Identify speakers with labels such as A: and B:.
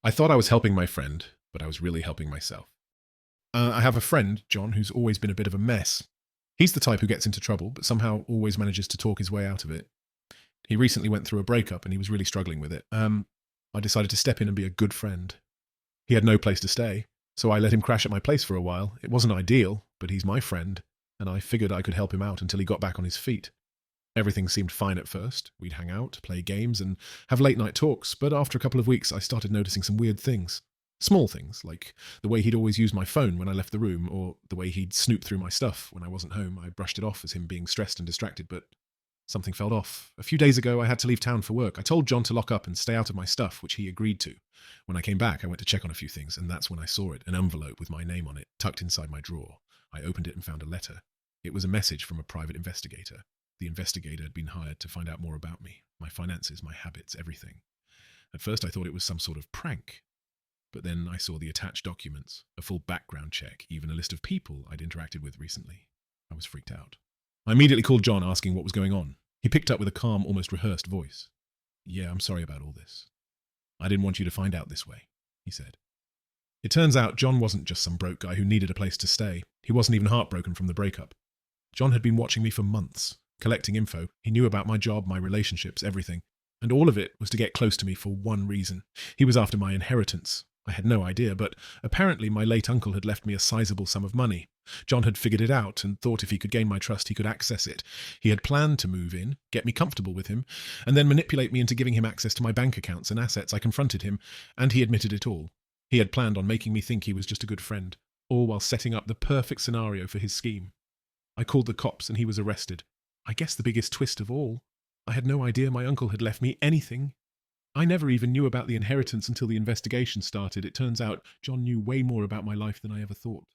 A: I thought I was helping my friend, but I was really helping myself. I have a friend, John, who's always been a bit of a mess. He's the type who gets into trouble, but somehow always manages to talk his way out of it. He recently went through a breakup and he was really struggling with it. I decided to step in and be a good friend. He had no place to stay, so I let him crash at my place for a while. It wasn't ideal, but he's my friend, and I figured I could help him out until he got back on his feet. Everything seemed fine at first. We'd hang out, play games, and have late night talks, but after a couple of weeks I started noticing some weird things. Small things, like the way he'd always use my phone when I left the room, or the way he'd snoop through my stuff when I wasn't home. I brushed it off as him being stressed and distracted, but something felt off. A few days ago, I had to leave town for work. I told John to lock up and stay out of my stuff, which he agreed to. When I came back, I went to check on a few things, and that's when I saw it, an envelope with my name on it, tucked inside my drawer. I opened it and found a letter. It was a message from a private investigator. The investigator had been hired to find out more about me, my finances, my habits, everything. At first, I thought it was some sort of prank. But then I saw the attached documents, a full background check, even a list of people I'd interacted with recently. I was freaked out. I immediately called John asking what was going on. He picked up with a calm, almost rehearsed voice. "Yeah, I'm sorry about all this. I didn't want you to find out this way," he said. It turns out John wasn't just some broke guy who needed a place to stay. He wasn't even heartbroken from the breakup. John had been watching me for months, collecting info. He knew about my job, my relationships, everything. And all of it was to get close to me for one reason. He was after my inheritance. I had no idea, but apparently my late uncle had left me a sizable sum of money. John had figured it out and thought if he could gain my trust, he could access it. He had planned to move in, get me comfortable with him, and then manipulate me into giving him access to my bank accounts and assets. I confronted him, and he admitted it all. He had planned on making me think he was just a good friend, all while setting up the perfect scenario for his scheme. I called the cops, and he was arrested. I guess the biggest twist of all, I had no idea my uncle had left me anything. I never even knew about the inheritance until the investigation started. It turns out John knew way more about my life than I ever thought.